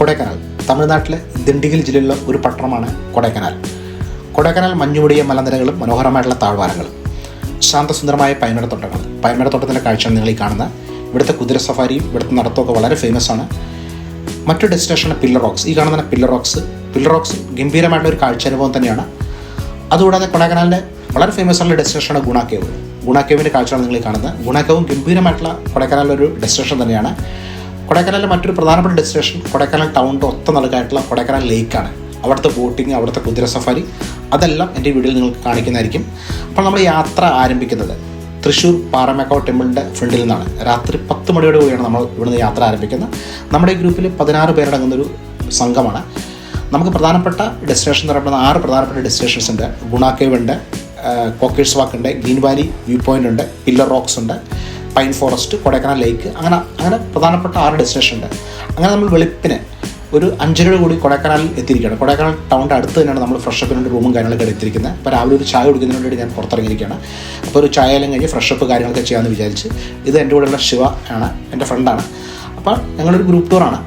കൊടൈക്കനാൽ തമിഴ്നാട്ടിലെ ദിണ്ടിഗൽ ജില്ലയിലുള്ള ഒരു പട്ടണമാണ് കൊടൈക്കനാൽ. കൊടൈക്കനാൽ മഞ്ഞുമൂടിയ മലനിരകളും മനോഹരമായിട്ടുള്ള താഴ്വാരങ്ങളും ശാന്തസുന്ദരമായ പൈൻമരത്തോട്ടത്തിൻ്റെ കാഴ്ചയാണ് നിങ്ങൾ ഈ കാണുന്നത്. ഇവിടുത്തെ കുതിര സഫാരിയും ഇവിടുത്തെ നടത്തമൊക്കെ വളരെ ഫേമസ് ആണ്. മറ്റൊരു ഡെസ്റ്റിനേഷനാണ് പില്ലർ റോക്സ്. ഈ കാണുന്ന പില്ലർ റോക്സ് ഗംഭീരമായിട്ടുള്ള ഒരു കാഴ്ചാനുഭവം തന്നെയാണ്. അതുകൂടാതെ കൊടൈക്കനാലിൻ്റെ വളരെ ഫേമസ് ആയിട്ടുള്ള ഡെസ്റ്റിനേഷനാണ് ഗുണാക്കേവിൻ്റെ കാഴ്ചയാണ് നിങ്ങൾ ഈ കാണുന്നത്. ഗുണാക്കേവും ഗംഭീരമായിട്ടുള്ള കൊടൈക്കനാലിലൊരു ഡെസ്റ്റിനേഷൻ തന്നെയാണ്. കൊടൈക്കനാലിലെ മറ്റൊരു പ്രധാനപ്പെട്ട ഡെസ്റ്റിനേഷൻ കൊടൈക്കനാൽ ടൗണിൻ്റെ ഒത്ത നടുക്കായിട്ടുള്ള കൊടൈക്കനാൽ ലേക്കാണ്. അവിടുത്തെ ബോട്ടിങ്, അവിടുത്തെ കുതിര സഫാരി, അതെല്ലാം എൻ്റെ വീഡിയോയിൽ നിങ്ങൾക്ക് കാണിക്കുന്നതായിരിക്കും. അപ്പോൾ നമ്മൾ യാത്ര ആരംഭിക്കുന്നത് തൃശ്ശൂർ പാറമേക്കാവ് ടെമ്പിളിൻ്റെ ഫ്രണ്ടിൽ നിന്നാണ്. രാത്രി 10 മണിയോട് കൂടിയാണ് നമ്മൾ ഇവിടുന്ന് യാത്ര ആരംഭിക്കുന്നത്. നമ്മുടെ ഈ ഗ്രൂപ്പിൽ 16 പേരടങ്ങുന്നൊരു സംഘമാണ്. നമുക്ക് പ്രധാനപ്പെട്ട ഡെസ്റ്റിനേഷൻ എന്ന് പറയുന്നത് 6 പ്രധാനപ്പെട്ട ഡെസ്റ്റിനേഷൻസ് ഉണ്ട്. ഗുണാക്കേവ് ഉണ്ട്, കോക്കേഴ്സ് വാക്ക് ഉണ്ട്, ഗ്രീൻ വാലി വ്യൂ പോയിൻ്റ് ഉണ്ട്, പില്ലർ റോക്സ് ഉണ്ട്, പൈൻ ഫോറസ്റ്റ്, കൊടൈക്കനാൽ ലേക്ക്, അങ്ങനെ പ്രധാനപ്പെട്ട 6 ഡെസ്റ്റിനേഷൻ ഉണ്ട്. അങ്ങനെ നമ്മൾ വെളുപ്പിന് ഒരു 5:30 കൂടി കൊടൈക്കനാലിൽ എത്തിയിരിക്കുകയാണ്. കൊടൈക്കനാൽ ടൗണിൻ്റെ അടുത്ത് തന്നെയാണ് നമ്മൾ ഫ്രഷപ്പിന് വേണ്ടി റൂമും കാര്യങ്ങളൊക്കെ എത്തിയിരിക്കുന്നത്. അപ്പോൾ രാവിലെ ഒരു ചായ കുടിക്കുന്നതിന് വേണ്ടി ഞാൻ പുറത്തിറങ്ങിയിരിക്കുകയാണ്. അപ്പോൾ ഒരു ചായ എല്ലാം കഴിഞ്ഞ് ഫ്രഷപ്പ് കാര്യങ്ങളൊക്കെ ചെയ്യാമെന്ന് വിചാരിച്ച്. ഇത് എൻ്റെ കൂടെയുള്ള ശിവ ആണ്, എൻ്റെ ഫ്രണ്ടാണ്. അപ്പോൾ ഞങ്ങളൊരു ഗ്രൂപ്പ് ടൂറാണ്.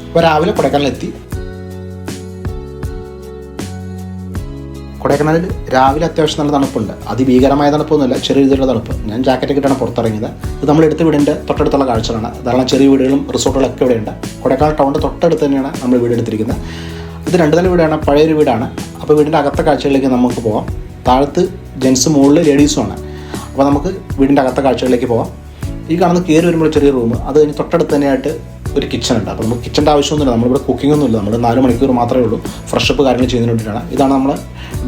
അപ്പോൾ രാവിലെ കൊടൈക്കനാലിലെത്തി. കൊടൈക്കനാലിൽ രാവിലെ അത്യാവശ്യം നല്ല തണുപ്പുണ്ട്. അതിഭീകരമായ തണുപ്പൊന്നുമില്ല, ചെറിയ രീതിയിലുള്ള തണുപ്പ്. ഞാൻ ജാക്കറ്റൊക്കെ ഇട്ടാണ് പുറത്തിറങ്ങിയത്. ഇത് നമ്മൾ എടുത്ത വീടിൻ്റെ തൊട്ടടുത്തുള്ള കാഴ്ചകളാണ്. ധാരാളം ചെറിയ വീടുകളും റിസോർട്ടുകളൊക്കെ ഇവിടെയുണ്ട്. കൊടൈക്കനാൽ ടൗണിൻ്റെ തൊട്ടടുത്ത് തന്നെയാണ് നമ്മൾ വീട് എടുത്തിരിക്കുന്നത്. ഇത് 2 നില വീടാണ്, പഴയൊരു വീടാണ്. അപ്പോൾ വീടിൻ്റെ അകത്തെ കാഴ്ചകളിലേക്ക് നമുക്ക് പോകാം. താഴത്ത് ജെൻസ്, മുകളിൽ ലേഡീസുമാണ്. അപ്പോൾ നമുക്ക് വീടിൻ്റെ അകത്തെ കാഴ്ചകളിലേക്ക് പോകാം. ഈ കാണുന്ന കയറി വരുമ്പോൾ ചെറിയ റൂം, അത് കഴിഞ്ഞ് തൊട്ടടുത്ത് തന്നെയായിട്ട് ഒരു കിച്ചൺ ഉണ്ട്. അപ്പോൾ നമുക്ക് കിച്ചൻ്റെ ആവശ്യമൊന്നുമില്ല, നമ്മളിവിടെ കുക്കിംഗ് ഒന്നുമില്ല. നമ്മൾ 4 മണിക്കൂർ മാത്രമേ ഉള്ളൂ ഫ്രഷപ്പ് കാര്യങ്ങൾ ചെയ്യുന്നതിന് വേണ്ടിയിട്ടാണ്. ഇതാണ് നമ്മുടെ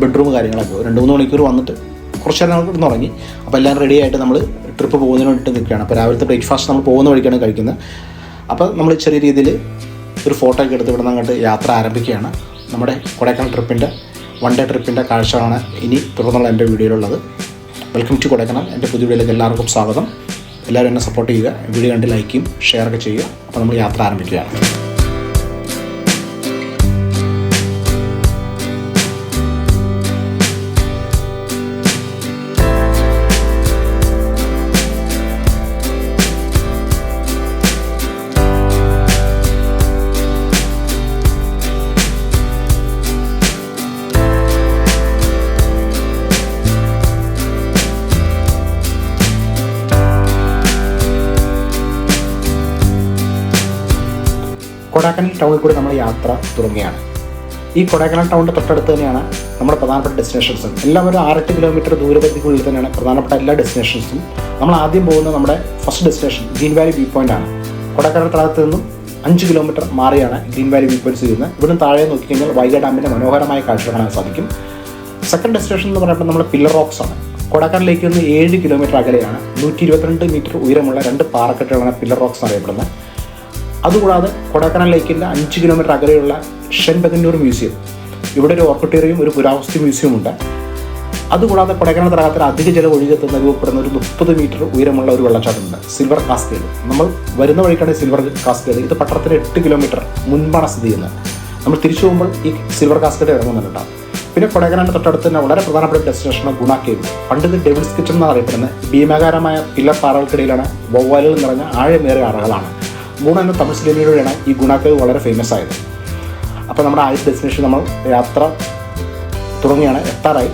ബെഡ്റൂം കാര്യങ്ങളൊക്കെ. 2-3 മണിക്കൂർ വന്നിട്ട് കുറച്ച് നേരം നമുക്ക് ഇവിടുന്ന് ഉറങ്ങി. അപ്പോൾ എല്ലാം റെഡി ആയിട്ട് നമ്മൾ ട്രിപ്പ് പോകുന്നതിന് വേണ്ടിയിട്ട് നിൽക്കുകയാണ്. അപ്പോൾ രാവിലത്തെ ബ്രേക്ക്ഫാസ്റ്റ് നമ്മൾ പോകുന്ന വഴിക്കാണ് കഴിക്കുന്നത്. അപ്പോൾ നമ്മൾ ചെറിയ രീതിയിൽ ഒരു ഫോട്ടോ ഒക്കെ എടുത്ത് ഇവിടെ നിന്ന് അങ്ങോട്ട് യാത്ര ആരംഭിക്കുകയാണ്. നമ്മുടെ കൊടൈക്കനാൽ ട്രിപ്പിൻ്റെ 1 ഡേ ട്രിപ്പിൻ്റെ കാഴ്ചകളാണ് ഇനി തുടർന്നുള്ള എൻ്റെ വീഡിയോയിലുള്ളത്. Welcome to Kodaikanal. എൻ്റെ പുതിയ വീഡിയോയിലേക്ക് എല്ലാവർക്കും സ്വാഗതം. എല്ലാവരും എന്നെ സപ്പോർട്ട് ചെയ്യുക, വീഡിയോ കണ്ട് ലൈക്കും ഷെയറൊക്കെ ചെയ്യുക. അപ്പോൾ നമ്മൾ യാത്ര ആരംഭിക്കുകയാണ്. കൊടൈക്കനാൽ ടൗണിൽ കൂടി നമ്മൾ യാത്ര തുടങ്ങുകയാണ്. ഈ കൊടൈക്കനാൽ ടൗണിൻ്റെ തൊട്ടടുത്ത് തന്നെയാണ് നമ്മുടെ പ്രധാനപ്പെട്ട ഡെസ്റ്റിനേഷൻസും. എല്ലാം ഒരു 6-8 കിലോമീറ്റർ ദൂരപരിധിക്കുള്ളിൽ തന്നെയാണ് പ്രധാനപ്പെട്ട എല്ലാ ഡെസ്റ്റിനേഷൻസും. നമ്മൾ ആദ്യം പോകുന്ന നമ്മുടെ first destination green valley view point ആണ്. കൊടൈക്കനാൽ തടാകത്തിൽ നിന്നും 5 കിലോമീറ്റർ മാറിയാണ് ഗ്രീൻ വാലി വ്യൂ പോയിൻറ്റ്സ് ചെയ്യുന്നത്. ഇവിടുന്ന് താഴെ നോക്കിക്കഴിഞ്ഞാൽ വൈഗ ഡാമിൻ്റെ മനോഹരമായ കാഴ്ച കാണാൻ സാധിക്കും. സെക്കൻഡ് ഡെസ്റ്റിനേഷൻ എന്ന് പറയുമ്പോൾ നമ്മുടെ പില്ലർ റോക്സ് ആണ്. കൊടൈക്കനാലിലേക്ക് നിന്ന് 7 കിലോമീറ്റർ അകലെയാണ് 122 മീറ്റർ ഉയരമുള്ള 2 പാറക്കെട്ടുകളാണ് പില്ലർ റോക്സ് എന്നറിയപ്പെടുന്നത്. അതുകൂടാതെ കൊടൈക്കനാൽ ലേക്കിൻ്റെ 5 കിലോമീറ്റർ അകലെയുള്ള ഷെൻബഗന്നൂർ മ്യൂസിയം, ഇവിടെ ഒരു ഓർക്കിട്ടേറിയം, ഒരു പുരാവസ്തു മ്യൂസിയം ഉണ്ട്. അതുകൂടാതെ കൊടൈക്കനാൽ തടാകത്തിൽ അധിക ജലം ഒഴുകെത്തുന്ന രൂപപ്പെടുന്ന ഒരു 30 മീറ്റർ ഉയരമുള്ള ഒരു വെള്ളച്ചാട്ടമുണ്ട്, സിൽവർ കാസ്കേഡ്. നമ്മൾ വരുന്ന വഴിക്കാണ് സിൽവർ കാസ്കേഡ്. ഇത് പട്ടണത്തിന് 8 കിലോമീറ്റർ മുൻപാണ് സ്ഥിതി ചെയ്യുന്നത്. നമ്മൾ തിരിച്ചു പോകുമ്പോൾ ഈ സിൽവർ കാസ്കേഡ് ഇറങ്ങുന്നുണ്ട്. പിന്നെ കൊടൈക്കനാലിൻ്റെ തൊട്ടടുത്ത് തന്നെ വളരെ പ്രധാനപ്പെട്ട ഡെസ്റ്റിനേഷനാണ് ഗുണാക്കേവ്. പണ്ട് ഇത് ഡെവിൾസ് കിച്ചൺ എന്ന് അറിയപ്പെടുന്നത്. ഭീമാകാരമായ പില്ലർ പാറകൾക്കിടയിലാണ് വവ്വാലുകൾ നിറഞ്ഞ ആഴമേറിയ അറകളാണ്. ഗുണ എന്ന തമിഴ് സിനിമയിലൂടെയാണ് ഈ ഗുണാക്കേവ് വളരെ ഫേമസ് ആയത്. അപ്പോൾ നമ്മുടെ ആദ്യത്തെ ഡെസ്റ്റിനേഷൻ നമ്മൾ യാത്ര തുടങ്ങിയാണ്, എത്താറായി.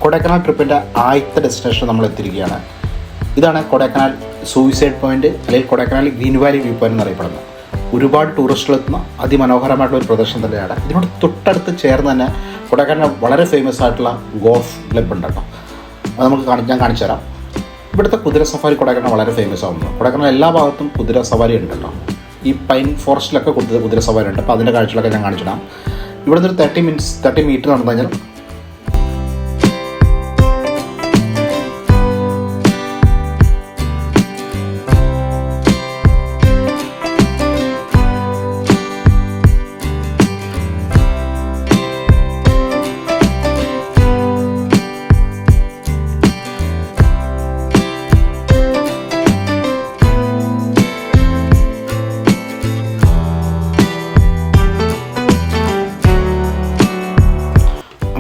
കൊടൈക്കനാൽ ട്രിപ്പിൻ്റെ ആദ്യത്തെ ഡെസ്റ്റിനേഷൻ നമ്മൾ എത്തിയിരിക്കുകയാണ്. ഇതാണ് കൊടൈക്കനാൽ സൂയിസൈഡ് പോയിൻ്റ്, അല്ലെങ്കിൽ Kodaikanal green valley view point എന്നറിയപ്പെടുന്നത്. ഒരുപാട് ടൂറിസ്റ്റുകൾ എത്തുന്ന അതിമനോഹരമായിട്ടുള്ള ഒരു പ്രദേശം തന്നെയാണ്. ഇതിനോട് തൊട്ടടുത്ത് ചേർന്ന് തന്നെ കൊടൈക്കനാൽ വളരെ ഫേമസ് ആയിട്ടുള്ള ഗോൾഫ് ക്ലബ്ബ് ഉണ്ട് കേട്ടോ. അത് നമുക്ക് ഞാൻ കാണിച്ചു തരാം. ഇവിടുത്തെ കുതിര സഫാരി കൊടൈക്കനാൽ വളരെ ഫേമസ് ആവുന്നു. കൊടൈക്കനാൽ എല്ലാ ഭാഗത്തും കുതിര സവാരി ഉണ്ട് കേട്ടോ. ഈ പൈൻ ഫോറസ്റ്റിലൊക്കെ കുതിര സവാരി ഉണ്ട്. അപ്പോൾ അതിൻ്റെ കാഴ്ചകളൊക്കെ ഞാൻ കാണിച്ചിടാം. ഇവിടെ നിന്ന് ഒരു 30 മീറ്റർ നടന്നു കഴിഞ്ഞാൽ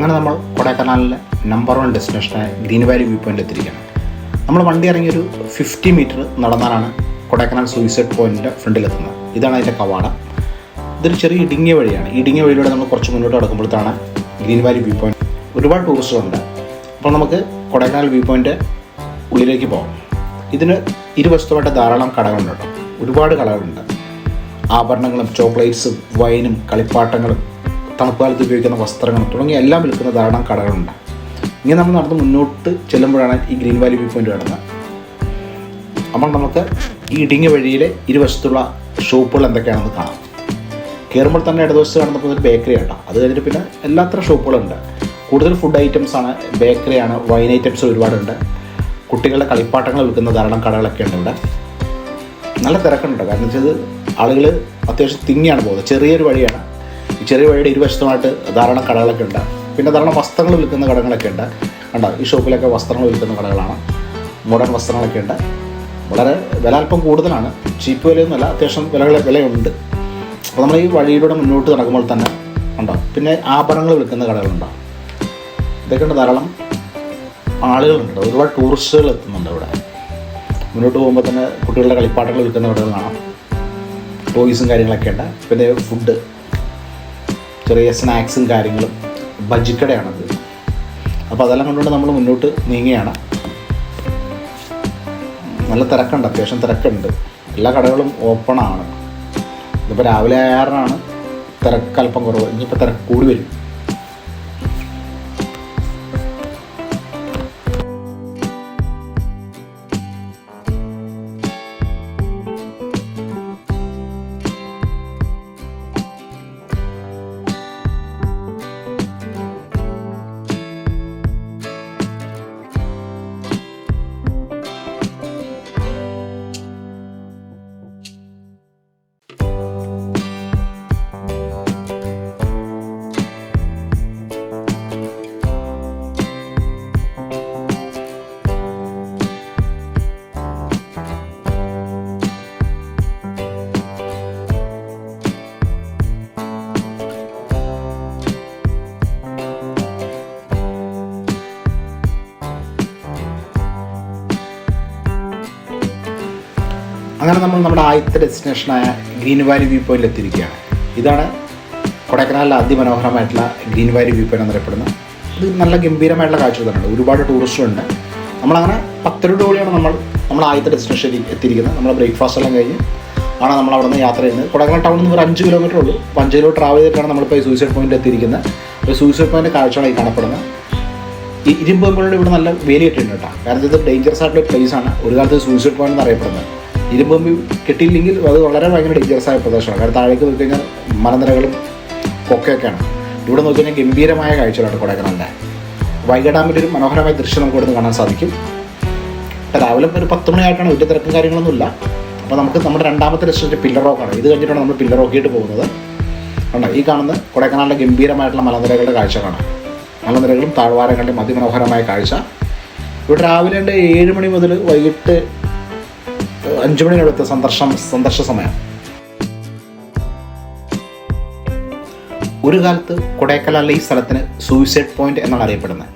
അങ്ങനെ നമ്മൾ കൊടൈക്കനാലിലെ നമ്പർ 1 ഡെസ്റ്റിനേഷനായ ഗ്രീൻ വാലി വ്യൂ പോയിൻ്റ് എത്തിയിരിക്കുകയാണ്. നമ്മൾ വണ്ടി ഇറങ്ങിയൊരു 50 മീറ്റർ നടന്നാലാണ് കൊടൈക്കനാൽ സൂയിസൈഡ് പോയിൻറ്റിൻ്റെ ഫ്രണ്ടിലെത്തുന്നത്. ഇതാണ് അതിൻ്റെ കവാടം. ഇതൊരു ചെറിയ ഇടുങ്ങിയ വഴിയാണ്. ഇടുങ്ങിയ വഴിയിലൂടെ നമ്മൾ കുറച്ച് മുന്നോട്ട് കിടക്കുമ്പോഴത്താണ് ഗ്രീൻ വാലി വ്യൂ പോയിൻറ്റ്. ഒരുപാട് ടൂറിസ്റ്റുകളുണ്ട്. അപ്പോൾ നമുക്ക് കൊടൈക്കനാൽ വ്യൂ പോയിൻ്റ് ഉള്ളിലേക്ക് പോകാം. ഇതിന് ഇരുവശത്തുമായിട്ട് ധാരാളം കടകളുണ്ട് കേട്ടോ. ഒരുപാട് കടകളുണ്ട്. ആഭരണങ്ങളും ചോക്ലേറ്റ്സും വൈനും കളിപ്പാട്ടങ്ങളും തണുപ്പ് കാലത്ത് ഉപയോഗിക്കുന്ന വസ്ത്രങ്ങളും തുടങ്ങിയ എല്ലാം വിൽക്കുന്ന ധാരാളം കടകളുണ്ട്. ഇങ്ങനെ നമ്മൾ നടന്ന് മുന്നോട്ട് ചെല്ലുമ്പോഴാണ് ഈ ഗ്രീൻ വാലി വ്യൂ പോയിൻ്റ് കിടന്നത്. അപ്പോൾ നമുക്ക് ഈ ഇടുങ്ങിയ വഴിയിലെ ഇരുവശത്തുള്ള ഷോപ്പുകൾ എന്തൊക്കെയാണെന്ന് കാണാം. കയറുമ്പോൾ തന്നെ ഇടതുവശത്ത് കാണുന്നപ്പോൾ ഒരു ബേക്കറി ആട്ടോ. അത് കഴിഞ്ഞിട്ട് പിന്നെ എല്ലാത്തര ഷോപ്പുകളുണ്ട്. കൂടുതൽ ഫുഡ് ഐറ്റംസാണ്, ബേക്കറിയാണ്, വൈൻ ഐറ്റംസ് ഒരുപാടുണ്ട്. കുട്ടികളുടെ കളിപ്പാട്ടങ്ങൾ വിൽക്കുന്ന ധാരാളം കടകളൊക്കെ ഉണ്ട് ഇവിടെ. നല്ല തിരക്കുണ്ട്. കാരണം വെച്ചാൽ ആളുകൾ അത്യാവശ്യം തിങ്ങിയാണ് പോകുന്നത്. ചെറിയൊരു വഴിയാണ്. ഈ ചെറിയ വഴിയുടെ ഇരുവശത്തുമായിട്ട് ധാരാളം കടകളൊക്കെ ഉണ്ട്. പിന്നെ ധാരാളം വസ്ത്രങ്ങൾ വിൽക്കുന്ന കടകളൊക്കെ ഉണ്ട്. കണ്ടോ, ഈ ഷോപ്പിലൊക്കെ വസ്ത്രങ്ങൾ വിൽക്കുന്ന കടകളാണ്. മോഡേൺ വസ്ത്രങ്ങളൊക്കെ ഉണ്ട്. വളരെ വില അല്പം കൂടുതലാണ്. ചീപ്പ് വിലയൊന്നുമല്ല, അത്യാവശ്യം വിലയുണ്ട്. അപ്പോൾ നമ്മൾ ഈ വഴിയിലൂടെ മുന്നോട്ട് നടക്കുമ്പോൾ തന്നെ ഉണ്ടോ. പിന്നെ ആഭരണങ്ങൾ വിൽക്കുന്ന കടകളുണ്ടാവും. ഇതൊക്കെയുണ്ട്. ധാരാളം ആളുകളുണ്ട്. ഒരുപാട് ടൂറിസ്റ്റുകൾ എത്തുന്നുണ്ട് ഇവിടെ. മുന്നോട്ട് പോകുമ്പോൾ തന്നെ കുട്ടികളുടെ കളിപ്പാട്ടങ്ങൾ വിൽക്കുന്ന കടകൾ കാണാം. ടോയ്സും കാര്യങ്ങളൊക്കെ ഉണ്ട്. പിന്നെ ഫുഡ്, ചെറിയ സ്നാക്സും കാര്യങ്ങളും, ബജിക്കടയാണത്. അപ്പോൾ അതെല്ലാം കൊണ്ടുകൊണ്ട് നമ്മൾ മുന്നോട്ട് നീങ്ങുകയാണ്. നല്ല തിരക്കുണ്ട്, അത്യാവശ്യം തിരക്കുണ്ട്. എല്ലാ കടകളും ഓപ്പണാണ്. ഇതിപ്പോൾ രാവിലെ ആയാറാണ് തിരക്ക് അല്പം കുറവ്. ഇനിയിപ്പോൾ തിരക്ക് കൂടി വരും. അങ്ങനെ നമ്മൾ നമ്മുടെ ആദ്യത്തെ ഡെസ്റ്റിനേഷനായ ഗ്രീൻ വാലി വ്യൂ പോയിൻ്റിൽ എത്തിയിരിക്കുകയാണ്. ഇതാണ് കൊടൈക്കനാലിലെ അതിമനോഹരമായിട്ടുള്ള ഗ്രീൻ വാലി വ്യൂ പോയിൻ്റ് എന്നറിയപ്പെടുന്നത്. ഇത് നല്ല ഗംഭീരമായിട്ടുള്ള കാഴ്ചകൾ തന്നെയുണ്ട്. ഒരുപാട് ടൂറിസ്റ്റുണ്ട്. നമ്മളങ്ങനെ 10 രൂപയോടെയാണ് നമ്മൾ ആദ്യത്തെ ഡെസ്റ്റിനേഷനിൽ എത്തിയിരിക്കുന്നത്. നമ്മൾ ബ്രേക്ക്ഫാസ്റ്റ് എല്ലാം കഴിഞ്ഞ് ആണ് നമ്മൾ അവിടെ നിന്ന് യാത്ര ചെയ്യുന്നത്. കൊടൈക്കനാൽ ടൗണിൽ നിന്ന് ഒരു 5 കിലോമീറ്റർ ഉള്ളൂ. അപ്പോൾ 5 കിലോമീറ്റർ ട്രാവൽ ചെയ്തിട്ടാണ് നമ്മളിപ്പോൾ ഈ സൂയിസൈഡ് പോയിൻ്റിൽ എത്തിയിരിക്കുന്നത്. അപ്പോൾ സൂയിസൈഡ് പോയിൻ്റ് കാഴ്ചകളായി കാണപ്പെടുന്നത്. ഈ ഇരുമ്പുകളുടെ ഇവിടെ നല്ല വേലി കെട്ടിയിട്ടുണ്ട് കേട്ടോ. കാരണം ഇത് ഡേഞ്ചറസ് ആയിട്ടുള്ള പ്ലേസ് ആണ്. ഒരു കാലത്ത് സൂയിസൈഡ് പോയിൻ്റ് എന്നറിയപ്പെടുന്നത്. ഇരുമ്പ് കിട്ടിയില്ലെങ്കിൽ അത് വളരെ ഭയങ്കര ഡേഞ്ചറസായ പ്രദേശമാണ്. കാരണം താഴേക്ക് നോക്കി കഴിഞ്ഞാൽ മലനിരകളും കൊക്കയൊക്കെയാണ്. ഇവിടെ നോക്കി കഴിഞ്ഞാൽ ഗംഭീരമായ കാഴ്ചകളാണ് കൊടൈക്കനാലിൻ്റെ. വൈഗ ഡാമിൻ്റെ ഒരു മനോഹരമായ ദൃശ്യം നമുക്ക് ഇവിടെ നിന്ന് കാണാൻ സാധിക്കും. രാവിലെ ഒരു 10 മണിയായിട്ടാണ്. വലിയ തിരക്കും കാര്യങ്ങളൊന്നുമില്ല. അപ്പോൾ നമുക്ക് നമ്മുടെ രണ്ടാമത്തെ ഡെസ്റ്റിനേഷൻ പില്ലർ റോക്കാണ്. ഇത് കഴിഞ്ഞിട്ടാണ് നമ്മൾ പില്ലർ റോക്കിയിട്ട് പോകുന്നത്. ഉണ്ട് ഈ കാണുന്ന കൊടൈക്കനാലിൻ്റെ ഗംഭീരമായിട്ടുള്ള മലനിരകളുടെ കാഴ്ച കാണാം. മലനിരകളും താഴ്വാരങ്ങളുടെയും അതിമനോഹരമായ കാഴ്ച. ഇവിടെ രാവിലെ 7 മണി മുതൽ വൈകിട്ട് 5 മണിയോടത്ത് സന്ദർശന സമയം. ഒരു കാലത്ത് കൊടൈക്കനാലിലെ ഈ സ്ഥലത്തിന് സൂയിസൈഡ് പോയിൻ്റ് എന്നാണ് അറിയപ്പെടുന്നത്.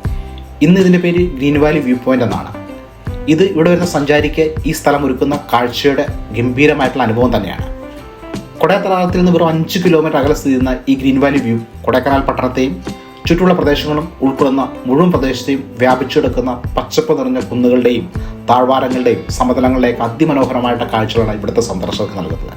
ഇന്ന് ഇതിൻ്റെ പേര് ഗ്രീൻ വാലി വ്യൂ പോയിൻ്റ് എന്നാണ്. ഇത് ഇവിടെ വരുന്ന സഞ്ചാരിക്ക് ഈ സ്ഥലം ഒരുക്കുന്ന കാഴ്ചയുടെ ഗംഭീരമായിട്ടുള്ള അനുഭവം തന്നെയാണ്. കൊടൈക്കനാലത്തിൽ നിന്ന് വെറും 5 കിലോമീറ്റർ അകലെ സ്ഥിതി ചെയ്യുന്ന ഈ ഗ്രീൻ വാലി വ്യൂ കൊടൈക്കനാൽ പട്ടണത്തെയും ചുറ്റുമുള്ള പ്രദേശങ്ങളും ഉൾക്കൊള്ളുന്ന മുഴുവൻ പ്രദേശത്തെയും വ്യാപിച്ചെടുക്കുന്ന പച്ചപ്പ് നിറഞ്ഞ കുന്നുകളുടെയും താഴ്വാരങ്ങളുടെയും സമതലങ്ങളുടെയൊക്കെ അതിമനോഹരമായിട്ട് കാഴ്ചകളാണ് ഇവിടുത്തെ സന്ദർശകർക്ക് നൽകുന്നത്.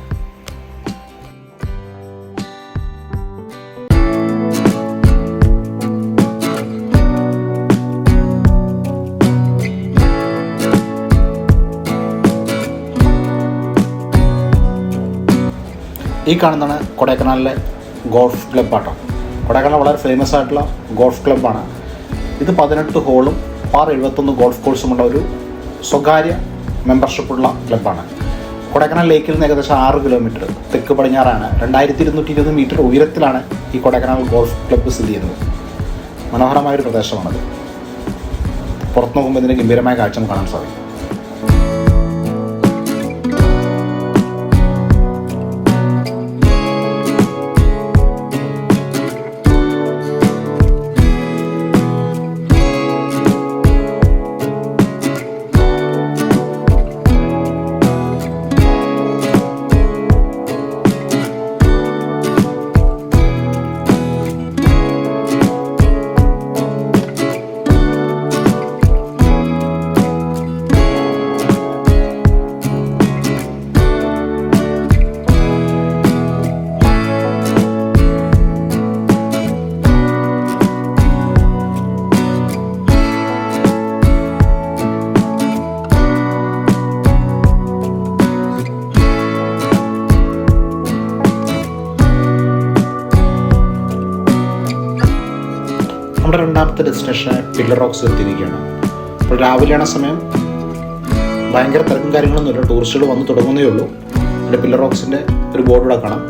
ഈ കാണുന്നതാണ് കൊടൈക്കനാലിലെ ഗോൾഫ് ക്ലബ് ആട്ടോ. കൊടൈക്കനാൽ വളരെ ഫേമസ് ആയിട്ടുള്ള ഗോൾഫ് ക്ലബ്ബാണ്. ഇത് 18 ഹോളും 71 ഗോൾഫ് കോഴ്സുമുള്ള ഒരു സ്വകാര്യ മെമ്പർഷിപ്പുള്ള ക്ലബ്ബാണ്. കൊടൈക്കനാൽ ലേക്കിൽ നിന്ന് ഏകദേശം 6 കിലോമീറ്റർ തെക്ക് പടിഞ്ഞാറാണ്. 2220 മീറ്റർ ഉയരത്തിലാണ് ഈ കൊടൈക്കനാൽ ഗോൾഫ് ക്ലബ്ബ് സ്ഥിതി ചെയ്യുന്നത്. മനോഹരമായൊരു പ്രദേശമാണത്. പുറത്ത് നോക്കുമ്പോൾ ഇതിൻ്റെ ഗംഭീരമായ കാഴ്ച നമുക്ക് കാണാൻ സാധിക്കും. രണ്ടാമത്തെ ഡെസ്റ്റിനേഷൻ പില്ലർ റോക്സ് എത്തിയിരിക്കുകയാണ്. അപ്പോൾ രാവിലെയാണ് സമയം, ഭയങ്കര തിരക്കും കാര്യങ്ങളൊന്നുമില്ല, ടൂറിസ്റ്റുകൾ വന്ന് തുടങ്ങുന്നേ ഉള്ളൂ. അതിൻ്റെ പില്ലർ റോക്സിൻ്റെ ഒരു ബോർഡ് ഇവിടെ കാണാം.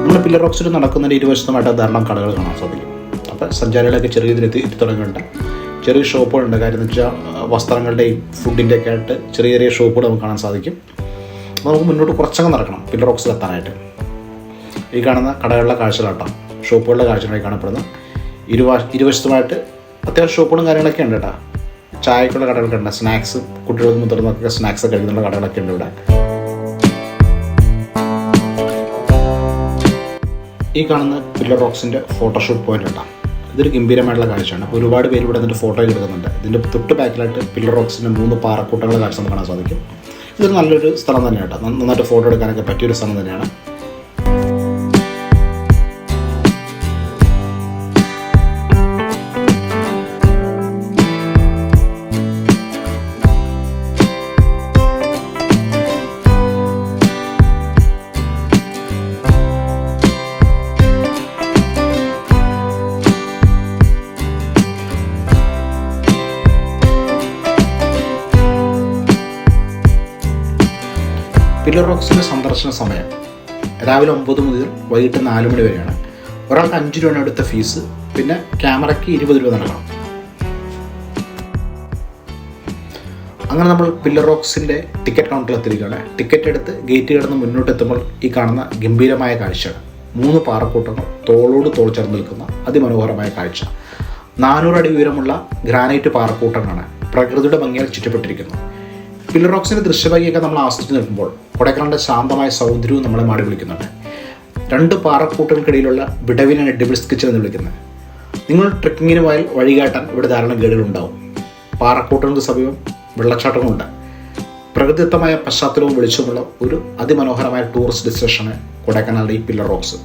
നമ്മൾ പില്ലർ റോക്സിൽ നടക്കുന്നതിൻ്റെ ഇരുവശത്തുമായിട്ട് ധാരാളം കടകൾ കാണാൻ സാധിക്കും. അപ്പോൾ സഞ്ചാരികളൊക്കെ ചെറിയ രീതിയിൽ എത്തി തുടങ്ങിയിട്ടുണ്ട്. ചെറിയ ഷോപ്പുകളുണ്ട്. കാര്യം എന്ന് വെച്ചാൽ വസ്ത്രങ്ങളുടെയും ഫുഡിൻ്റെ ഒക്കെ ആയിട്ട് ചെറിയ ചെറിയ ഷോപ്പുകൾ നമുക്ക് കാണാൻ സാധിക്കും. നമുക്ക് മുന്നോട്ട് കുറച്ചങ്ങ് നടക്കണം പില്ലർ റോക്സിൽ എത്താനായിട്ട്. ഈ കാണുന്ന കടകളുടെ കാഴ്ചകളാട്ടോ, ഷോപ്പുകളുടെ കാഴ്ചകളായി കാണപ്പെടുന്ന. ഇരുവശത്തുമായിട്ട് അത്യാവശ്യം ഷോപ്പുകളും കാര്യങ്ങളൊക്കെ ഉണ്ട് കേട്ടോ. ചായക്കുള്ള കടകളൊക്കെ ഉണ്ട്, സ്നാക്സ്, കുട്ടികൾക്ക് മുതിർന്നൊക്കെ സ്നാക്സ് കഴിക്കുന്നുള്ള കടകളൊക്കെ ഉണ്ട് ഇവിടെ. ഈ കാണുന്ന പില്ലർ റോക്സിൻ്റെ ഫോട്ടോഷൂട്ട് പോയിന്റ് ഉണ്ടാകും. ഇതൊരു ഗംഭീരമായിട്ടുള്ള കാഴ്ചയാണ്. ഒരുപാട് പേര് ഇവിടെ നിന്നിട്ട് ഫോട്ടോ എടുക്കുന്നുണ്ട്. ഇതിൻ്റെ തൊട്ട് ബാക്കിലായിട്ട് പില്ലർ റോക്സിൻ്റെ 3 പാറക്കൂട്ടങ്ങളുടെ കാഴ്ച നമുക്ക് കാണാൻ സാധിക്കും. ഇതൊരു നല്ലൊരു സ്ഥലം തന്നെയാണ് കേട്ടോ. നന്നായിട്ട് ഫോട്ടോ എടുക്കാനൊക്കെ പറ്റിയൊരു സ്ഥലം തന്നെയാണ്. പില്ലർ റോക്സിൻ്റെ സന്ദർശന സമയം രാവിലെ 9 മുതൽ വൈകിട്ട് 4 മണി വരെയാണ്. ഒരാൾക്ക് 5 രൂപയാണ് അടുത്ത ഫീസ്. പിന്നെ ക്യാമറയ്ക്ക് 20 രൂപ നൽകണം. അങ്ങനെ നമ്മൾ പില്ലർ റോക്സിൻ്റെ ടിക്കറ്റ് കൗണ്ടറിൽ എത്തിയിരിക്കുകയാണ്. ടിക്കറ്റ് എടുത്ത് ഗേറ്റ് കടന്ന് മുന്നോട്ടെത്തുമ്പോൾ ഈ കാണുന്ന ഗംഭീരമായ കാഴ്ചയാണ്. 3 പാറക്കൂട്ടങ്ങൾ തോളോട് തോൾ ചേർന്ന് നിൽക്കുന്ന അതിമനോഹരമായ കാഴ്ച. 400 അടി ഉയരമുള്ള ഗ്രാനൈറ്റ് പാറക്കൂട്ടങ്ങളാണ് പ്രകൃതിയുടെ ഭംഗിയാൽ ചുറ്റപ്പെട്ടിരിക്കുന്നത്. പില്ലർ റോക്സിൻ്റെ ദൃശ്യഭംഗിയൊക്കെ നമ്മൾ ആസ്വദിച്ച് നിൽക്കുമ്പോൾ കൊടൈക്കനാലിൻ്റെ ശാന്തമായ സൗന്ദര്യവും നമ്മളെ മാടി വിളിക്കുന്നുണ്ട്. 2 പാറക്കൂട്ടങ്ങൾക്കിടയിലുള്ള വിടവിനാണ് ഡെവിൾസ് കിച്ചൺ എന്ന് വിളിക്കുന്നത്. നിങ്ങൾ ട്രെക്കിങ്ങിന് പോയാൽ വഴികാട്ടാൻ ഇവിടെ ധാരാളം ഗൈഡുകളുണ്ടാവും. പാറക്കൂട്ടങ്ങൾക്ക് സമീപം വെള്ളച്ചാട്ടങ്ങളുണ്ട്. പ്രകൃതിദത്തമായ പശ്ചാത്തലവും വെളിച്ചമുള്ള ഒരു അതിമനോഹരമായ ടൂറിസ്റ്റ് ഡെസ്റ്റിനേഷനാണ് കൊടൈക്കനാലിൻ്റെ ഈ പില്ലർ റോക്സ്.